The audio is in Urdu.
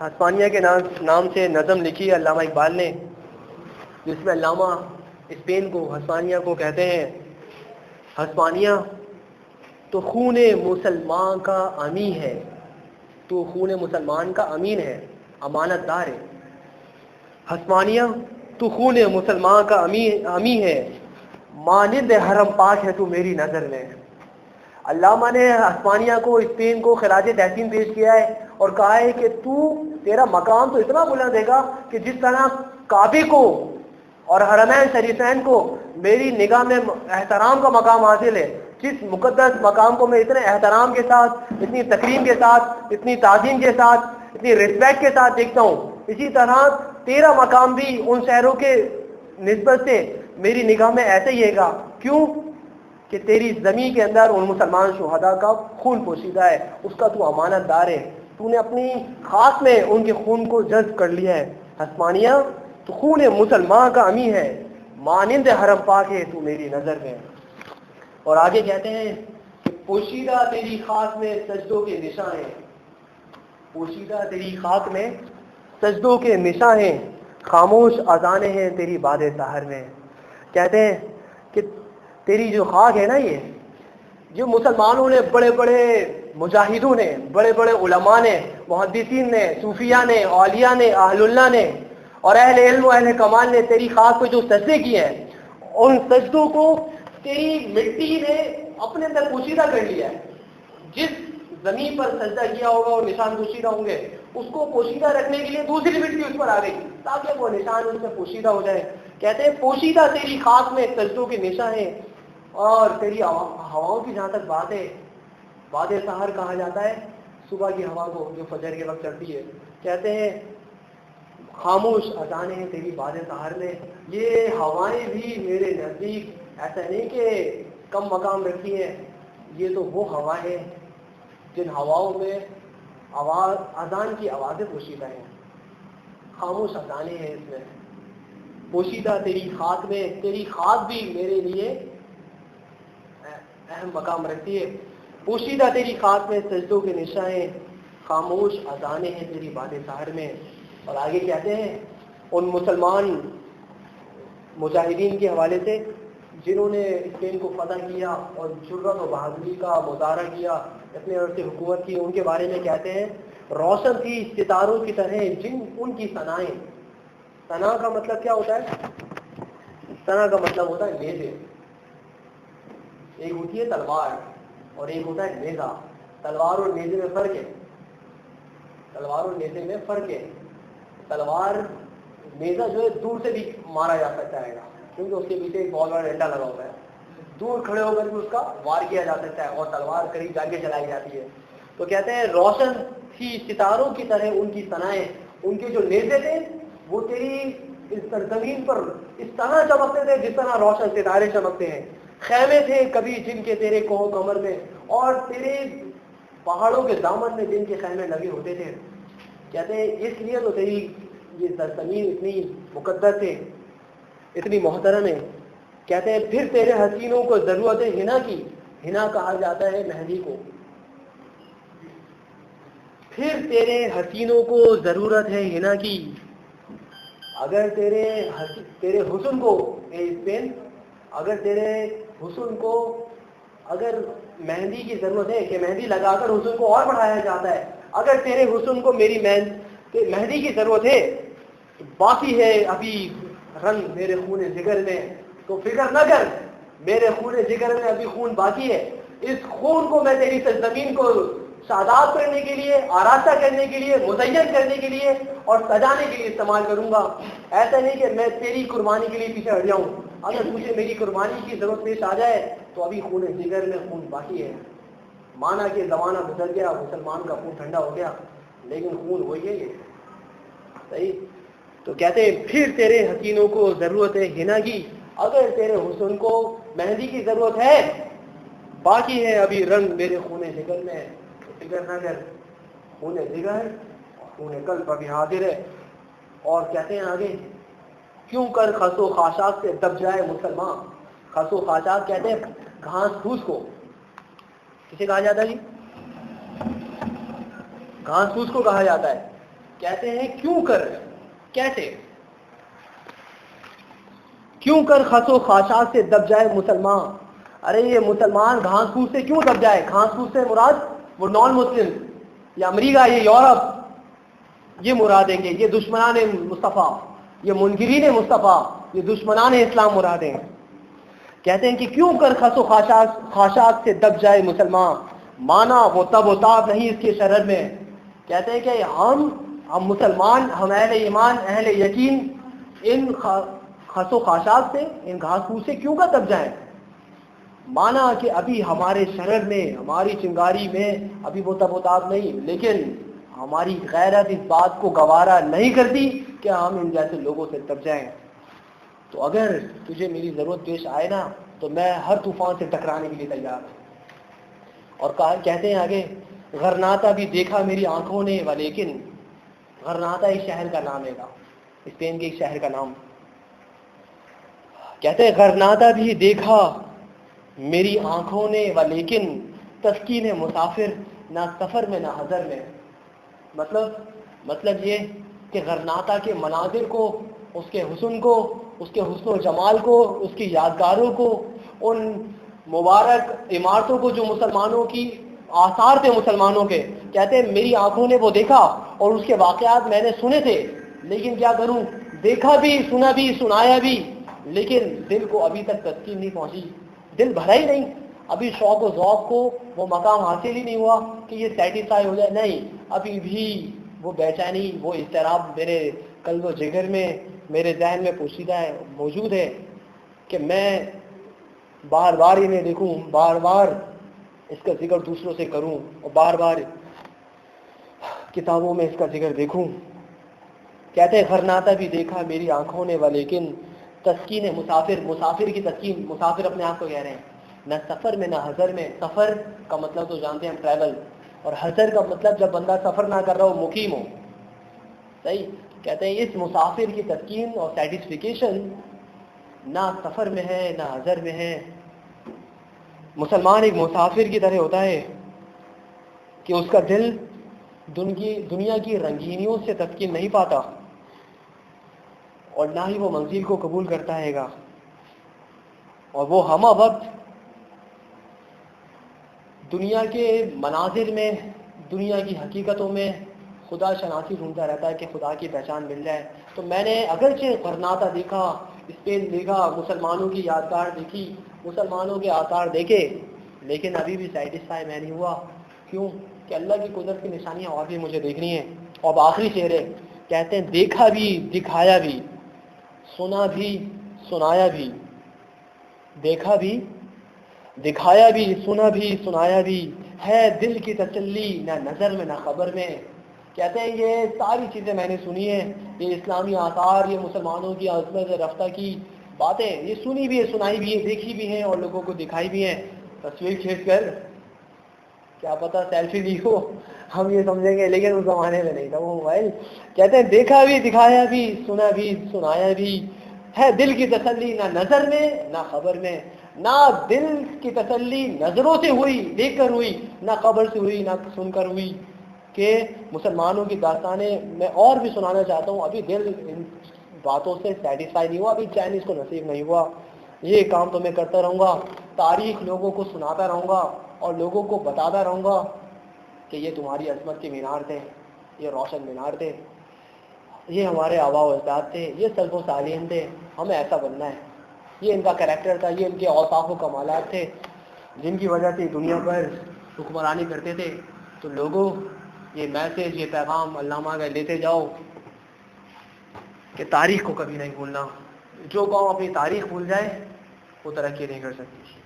ہسپانیہ کے نام سے نظم لکھی ہے علامہ اقبال نے، جس میں علامہ اسپین کو ہسپانیہ کو کہتے ہیں ہسپانیہ تو خون مسلمان کا امین ہے، تو خون مسلمان کا امین ہے، امانت دار ہے۔ ہسپانیہ تو خون مسلمان کا امین ہے، مانند حرم پاک ہے تو میری نظر میں۔ علامہ نے ہسپانیہ کو، اسپین کو خراج تحسین پیش کیا ہے اور کہا ہے کہ تیرا مقام تو اتنا بلند ہے گا کہ جس طرح کعبے کو اور حرمین شریفین کو میری نگاہ میں احترام کا مقام حاصل ہے، جس مقدس مقام کو میں اتنے احترام کے ساتھ، اتنی تکریم کے ساتھ، اتنی تعظیم کے ساتھ، اتنی رسپیکٹ کے ساتھ دیکھتا ہوں، اسی طرح تیرا مقام بھی ان شہروں کے نسبت سے میری نگاہ میں ایسے ہی ہے گا۔ کیوں کہ تیری زمین کے اندر ان مسلمان شہداء کا خون پوشیدہ ہے، اس کا تو امانت دار ہے، تو نے اپنی خاص میں ان کے خون کو جذب کر لیا ہے۔ ہسپانیہ تو خون مسلمان کا امین ہے، مانند حرم پاک ہے تو میری نظر میں۔ اور آگے کہتے ہیں کہ پوشیدہ تیری خاک میں سجدوں کے نشاں ہیں، پوشیدہ تیری خاک میں سجدوں کے نشاں ہیں، خاموش اذانیں ہیں تیری باد سحر میں۔ کہتے ہیں کہ تیری جو خاک ہے نا، یہ جو مسلمانوں نے، بڑے بڑے مجاہدوں نے، بڑے بڑے علماء نے، محدثین نے، صوفیاء نے، اولیاء نے، اہل اللہ نے اور اہل علم و اہل کمال نے تیری خاک پہ جو سجدے کیے ہیں، ان سجدوں کو تیری مٹی نے اپنے اندر پوشیدہ کر لیا ہے۔ جس زمین پر سجدہ کیا ہوگا اور نشان پوشیدہ ہوں گے، اس کو پوشیدہ رکھنے کے لیے دوسری مٹی اس پر آ گئی تاکہ وہ نشان اس میں پوشیدہ ہو جائے۔ کہتے ہیں پوشیدہ تیری خاک میں سجدوں کے نشان ہیں، اور تیری ہواؤں کی جہاں تک بات ہے، باد سحر کہا جاتا ہے صبح کی ہوا کو جو فجر کے وقت چلتی ہے۔ کہتے ہیں خاموش اذانیں ہیں تیری باد سحر میں۔ یہ ہوائیں بھی میرے نزدیک ایسا نہیں کہ کم مقام رکھی ہیں، یہ تو وہ ہوائیں ہیں جن ہواؤں میں اذان کی آوازیں پوشیدہ ہیں، خاموش اذانیں ہیں اس میں۔ پوشیدہ تیری خاک میں، تیری خاک بھی میرے لیے اہم مقام رکھتی ہے۔ پوشیدہ تیری خاک میں سجدوں کے نشاں ہیں، خاموش اذانیں ہیں تیری باد سحر میں۔ اور آگے کہتے ہیں ان مسلمان مجاہدین کے حوالے سے جنہوں نے اسپین کو فتح کیا اور جرأت و بہادری کا مظاہرہ کیا، اپنے عرض سے حکومت کی، ان کے بارے میں کہتے ہیں روشن تھی ستاروں کی طرح جن ان کی ثنائیں۔ ثنا کا مطلب کیا ہوتا ہے؟ ثنا کا مطلب ہوتا ہے نیزے۔ ایک ہوتی ہے تلوار اور ایک ہوتا ہے نیزہ۔ تلوار اور نیزے میں فرق ہے، تلوار اور نیزے میں فرق ہے۔ تلوار، نیزہ جو ہے دور سے بھی مارا جا سکتا ہے کیونکہ اس کے پیچھے ایک بہت بڑا ڈنڈا لگا ہوتا ہے، دور کھڑے ہو کر بھی اس کا وار کیا جا سکتا ہے، اور تلوار قریب جا کے چلائی جاتی ہے۔ تو کہتے ہیں روشن تھی ستاروں کی طرح ان کی ثنائیں، ان کے جو نیزے تھے وہ تیری اس سرزمین پر اس طرح چمکتے تھے جس طرح روشن ستارے چمکتے ہیں۔ خیمے تھے کبھی جن کے تیرے کوہ کمر میں، اور تیرے پہاڑوں کے دامن میں جن کے خیمے لگے ہوتے تھے۔ کہتے ہیں اس لیے تو تیری یہ سرزمین اتنی مقدس ہے، اتنی محترم ہے۔ کہتے ہیں پھر تیرے حسینوں کو ضرورت ہے حنا کی، حنا کہا جاتا ہے مہندی کو۔ پھر تیرے حسینوں کو ضرورت ہے حنا کی، اگر تیرے حسن کو، اے اسپین، اگر تیرے حسن کو اگر مہندی کی ضرورت ہے کہ مہندی لگا کر حسن کو اور بڑھایا جاتا ہے، اگر تیرے حسن کو میری مہندی کی ضرورت ہے، باقی ہے ابھی رنگ میرے خون جگر میں، تو فکر نہ کر، میرے خون جگر میں ابھی خون باقی ہے۔ اس خون کو میں تیری سرزمین کو شاداب کرنے کے لیے، آراستہ کرنے کے لیے، مزین کرنے کے لیے اور سجانے کے لیے استعمال کروں گا۔ ایسا نہیں کہ میں تیری قربانی کے لیے پیچھے ہٹ جاؤں، اگر مجھے میری قربانی کی ضرورت پیش آ جائے تو ابھی خون جگر میں خون باقی ہے۔ مانا کہ زمانہ گزر گیا، مسلمان کا خون ٹھنڈا ہو گیا، لیکن خون وہی ہے یہ، صحیح؟ تو کہتے ہیں پھر تیرے حسینوں کو ضرورت ہے حنا کی، اگر تیرے حسن کو مہندی کی ضرورت ہے، باقی ہے ابھی رنگ میرے خون جگر میں، فکر نہ کر، خون جگر خون قلب ابھی حاضر ہے۔ اور کہتے ہیں آگے کیوں کر خس و خاشاک سے دب جائے مسلمان۔ خس و خاشاک کہتے ہیں گھاس پھوس کو، کسے کہا جاتا ہے جی؟ گھاس پھوس کو کہا جاتا ہے۔ کہتے ہیں کیوں کر، کیسے، کیوں کر خس و خاشاک سے دب جائے مسلمان. ارے یہ مسلمان گھاس پھوس سے کیوں دب جائے؟ گھاس پھوس سے مراد وہ نان مسلم، یہ امریکہ، یہ یورپ، یہ مرادیں گے، یہ دشمنان مصطفیٰ، یہ منکرین مصطفیٰ، یہ دشمنان اسلام مرادیں. کہتے ہیں کہ کیوں کر خس و خاشاک سے دب جائے مسلمان، مانا وہ تب و تاب نہیں اس کے شرر میں. کہتے ہیں کہ ہم مسلمان، ہم اہل ایمان، اہل یقین، ان خس و خاشاک سے، ان گھاس پھوس سے کیوں کر دب جائیں؟ مانا کہ ابھی ہمارے شرر میں، ہماری چنگاری میں ابھی وہ تب و تاب نہیں، لیکن ہماری غیرت اس بات کو گوارا نہیں کرتی کہ ہم ان جیسے لوگوں سے دب جائیں. تو اگر تجھے میری ضرورت پیش آئے نا تو میں ہر طوفان سے ٹکرانے کے لیے تیار ہوں. اور کہتے ہیں آگے، غرناطہ بھی دیکھا میری آنکھوں نے ولیکن، غرناطہ ایک شہر کا نام ہے گا، اسپین کے ایک شہر کا نام. کہتے ہیں غرناطہ بھی دیکھا میری آنکھوں نے ولیکن، تسکین مسافر نہ سفر میں نہ حضر میں. مطلب یہ کہ غرناطہ کے مناظر کو، اس کے حسن کو، اس کے حسن و جمال کو، اس کی یادگاروں کو، ان مبارک عمارتوں کو جو مسلمانوں کی آثار تھے مسلمانوں کے، کہتے ہیں میری آنکھوں نے وہ دیکھا اور اس کے واقعات میں نے سنے تھے، لیکن کیا کروں، دیکھا بھی، سنا بھی، سنایا بھی، لیکن دل کو ابھی تک تسکین نہیں پہنچی، دل بھرا ہی نہیں، ابھی شوق و ذوق کو وہ مقام حاصل ہی نہیں ہوا کہ یہ سیٹسفائی ہو جائے. نہیں، ابھی بھی وہ بے چینی، وہ اضطراب میرے قلب و جگر میں، میرے ذہن میں پوشیدہ ہے، موجود ہے کہ میں بار بار انہیں دیکھوں، بار بار اس کا ذکر دوسروں سے کروں، اور بار بار کتابوں میں اس کا ذکر دیکھوں. کہتے ہیں غرناطہ بھی دیکھا میری آنکھوں نے ولیکن، تسکین مسافر، مسافر کی تسکین، مسافر اپنے آپ کو کہہ رہے ہیں، نہ سفر میں نہ حضر میں. سفر کا مطلب تو جانتے ہیں ہم، ٹریول، اور حضر کا مطلب جب بندہ سفر نہ کر رہا ہو، مقیم ہو. صحیح. کہتے ہیں اس مسافر کی تسکین اور سیٹسفیکیشن نہ سفر میں ہے نہ حضر میں ہے. مسلمان ایک مسافر کی طرح ہوتا ہے کہ اس کا دل دنیا کی رنگینیوں سے تسکین نہیں پاتا، اور نہ ہی وہ منزل کو قبول کرتا ہے گا، اور وہ ہمہ وقت دنیا کے مناظر میں، دنیا کی حقیقتوں میں خدا شناسی ڈھونڈتا رہتا ہے کہ خدا کی پہچان مل جائے. تو میں نے اگرچہ غرناطہ دیکھا، اسپین دیکھا، مسلمانوں کی یادگار دیکھی، مسلمانوں کے آثار دیکھے، لیکن ابھی بھی سیٹسفائی میں نہیں ہوا. کیوں؟ کہ اللہ کی قدرت کی نشانیاں اور بھی مجھے دیکھنی ہیں. اور آخری شعر ہے، کہتے ہیں دیکھا بھی، دکھایا بھی، سنا بھی، سنایا بھی. دیکھا بھی، دکھایا بھی، سنا بھی، سنایا بھی، ہے دل کی تسلی نہ نظر میں نہ خبر میں. کہتے ہیں یہ ساری چیزیں میں نے سنی ہیں، یہ اسلامی آثار، یہ مسلمانوں کی عظمت رفتہ کی باتیں، یہ سنی بھی ہے، سنائی بھی ہے، دیکھی بھی ہیں، اور لوگوں کو دکھائی بھی ہیں. تصویر کھینچ کر کیا پتہ سیلفی لی ہو، ہم یہ سمجھیں گے، لیکن اس زمانے میں نہیں تھا وہ موبائل. کہتے ہیں دیکھا بھی، دکھایا بھی، سنا بھی، سنایا بھی، ہے دل کی تسلی نہ نظر میں نہ خبر میں. نہ دل کی تسلی نظروں سے ہوئی، دیکھ کر ہوئی، نہ خبر سے ہوئی، نہ سن کر ہوئی. کہ مسلمانوں کی داستانیں میں اور بھی سنانا چاہتا ہوں، ابھی دل ان باتوں سے سیٹسفائی نہیں ہوا، ابھی چین اس کو نصیب نہیں ہوا. یہ کام تو میں کرتا رہوں گا، تاریخ لوگوں کو سناتا رہوں گا، اور لوگوں کو بتاتا رہوں گا کہ یہ تمہاری عظمت کے مینار تھے، یہ روشن مینار تھے، یہ ہمارے آباء و اجداد تھے، یہ سلف و صالحین تھے، ہمیں ایسا بننا ہے. یہ ان کا کریکٹر تھا، یہ ان کے اوصاف و کمالات تھے جن کی وجہ سے دنیا پر حکمرانی کرتے تھے. تو لوگوں یہ میسج، یہ پیغام علامہ کا لیتے جاؤ کہ تاریخ کو کبھی نہیں بھولنا. جو قوم اپنی تاریخ بھول جائے وہ ترقی نہیں کر سکتی.